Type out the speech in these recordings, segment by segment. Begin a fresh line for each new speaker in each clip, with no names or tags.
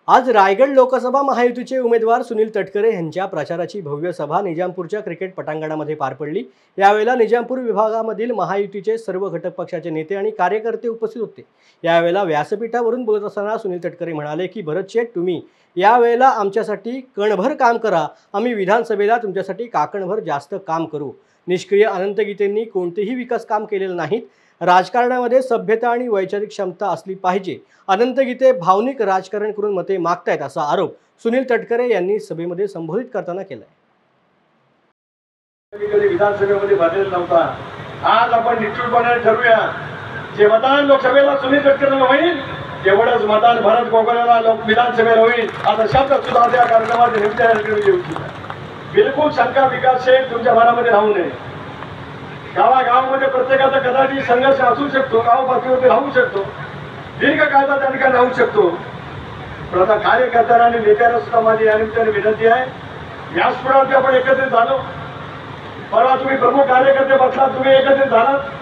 आज रायगड लोकसभा महायुतीचे उमेदवार सुनील तटकरे यांच्या प्रचाराची भव्य सभा निजामपूरच्या क्रिकेट पटांगणामध्ये पार पडली। यावेळेला निजामपूर विभागामधील महायुतीचे सर्व घटक पक्षाचे नेते आणि कार्यकर्ते उपस्थित होते। यावेळेला व्यासपीठावरून बोलत असताना सुनील तटकरे म्हणाले की भरत शेठ, तुम्ही यावेळेला आमच्यासाठी कणभर काम करा, आम्ही विधानसभेला तुमच्यासाठी काकणभर जास्त काम करू। निष्क्रिय अनंत गीतेंनी कोणतेही विकास काम केलेले नाहीत। राजकारणामध्ये सभ्यता आणि वैचारिक क्षमता असली पाहिजे। अनंत गीते भावनिक राजकारण करून मते मागतायत असा आरोप सुनील तटकरे यांनी सभेमध्ये संबोधित करताना केलाय।
विधानसभेमध्ये बदल नव्हता। आज आपण निश्चितपणे ठरवूया, जे मतदान लोकसभेला सुनील तटकरेला होईल तेवढंच मतदान भरत गोगावलेला विधानसभेला होईल। आता शब्द सुद्धा त्या कार्यक्रमात बिलकुल शंका विकास शेठ तुमच्या मनामध्ये राहू नये। गावागावामध्ये प्रत्येकाचा कदाचित संघर्ष असू शकतो, गाव पातळीवरती राहू शकतो, दीर्घ काळाचा त्या ठिकाणी राहू शकतो। पण आता कार्यकर्त्यांना आणि नेत्यांना सुद्धा माझी या निमित्ताने विनंती आहे, व्यासपीठावरती आपण एकत्रित झालो। परवा तुम्ही प्रमुख कार्यकर्ते बसला, तुम्ही एकत्रित झालात,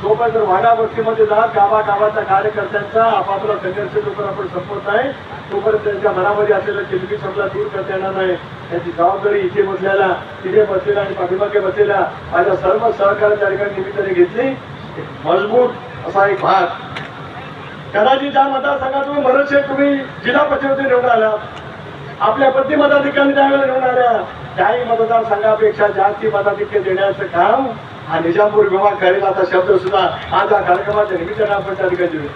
जोपर्यंत वाडा वस्तीमध्ये जात गावागावाच्या कार्यकर्त्यांचा आपापला संघर्ष जोपर्यंत आपण संपवत आहे तोपर्यंत त्यांच्या मनामध्ये असलेला चिंती समजा दूर करता येणार नाही। त्याची जबाबदारी इथे बसलेला, तिथे बसलेला आणि पाठीमागे बसलेल्या माझ्या सर्व सहकार्याच्या ठिकाणी निमित्ताने घेतली। मजबूत असा एक भाग कदाचित ज्या मतदारसंघातून बरेचसे तुम्ही जिल्हा परिषदेमध्ये निवडून आला, आपल्या प्रति मताधिकाऱ्यांनी त्यावेळेला निवडून आल्या, त्याही मतदारसंघापेक्षा जास्ती मताधिक्य देण्याचं काम हा निजामपूर विभाग करेल असा शब्द सुद्धा आज या कार्यक्रमाच्या निमित्ताने आपण त्या ठिकाणी देऊ।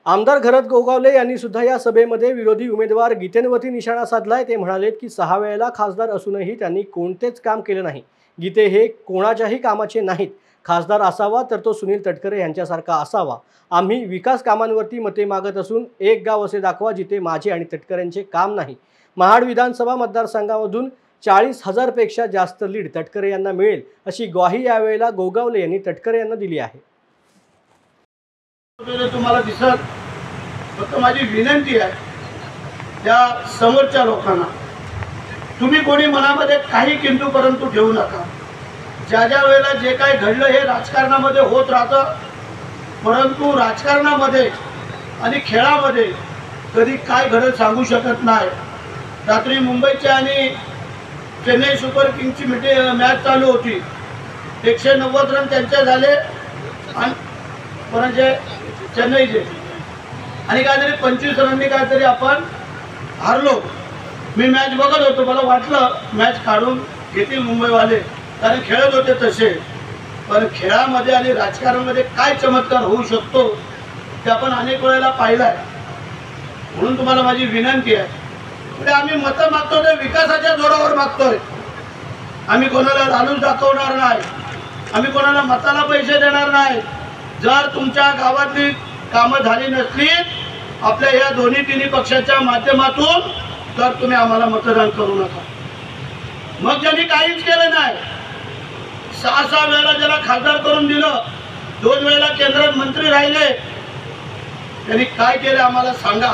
आमदार घरत गोगावले यांनी सुद्धा या सभेमध्ये विरोधी उमेदवार गीतेंवरती निशाणा साधलाय। ते म्हणाले की 6 वेळेला खासदार असूनही त्यांनी कोणतेच काम केले नाही। गीते हे कोणाच्याही कामाचे नाहीत। खासदार असावा तर तो सुनील तटकरे यांच्यासारखा असावा। आम्ही विकास कामांवरती मते मागत असून एक गाव असे दाखवा जिथे माझे आणि तटकरेंचे काम नाही। महाड विधानसभा मतदारसंघामधून 40,000 पेक्षा जास्त लीड तटकरे यांना मिळेल अशी ग्वाही यावेळेला गोगावले यांनी तटकरे यांना दिली आहे।
तुम्हाला दिसत फक्त माझी विनंती आहे त्या समोरच्या लोकांना, तुम्ही कोणी मनामध्ये काही किंतु परंतु ठेवू नका। ज्या ज्या वेळेला जे काही घडलं हे राजकारणामध्ये होत राहतं, परंतु राजकारणामध्ये आणि खेळामध्ये कधी काय घडत सांगू शकत नाही। रात्री मुंबईच्या आणि चेन्नई सुपर किंग्सची मॅच चालू होती, 190 रन त्यांचे झाले आणि कोणाचे चेन्नईचे, आणि काहीतरी 25 रननी काहीतरी आपण हारलो। मी मॅच बघत होतो, मला वाटलं मॅच काढून घेतील मुंबईवाले, कारण खेळत होते तसे। पण खेळामध्ये आणि राजकारणामध्ये काय चमत्कार होऊ शकतो ते आपण अनेक वेळेला पाहिलं आहे। म्हणून तुम्हाला माझी विनंती आहे, म्हणजे आम्ही मतं मागतो ते विकासाच्या जोरावर मागतोय। आम्ही कोणाला लालूच दाखवणार नाही, आम्ही कोणाला मताला पैसे देणार नाही। जर तुमच्या गावातली कामं झाली नसली आपल्या या दोन्ही तिन्ही पक्षाच्या माध्यमातून तर तुम्ही आम्हाला मतदान करू नका। मग ज्यांनी काहीच केलं नाही, 6 वेळेला ज्याला खासदार करून दिलं, 2 वेळेला केंद्रात मंत्री राहिले, त्यांनी काय केलं आम्हाला सांगा।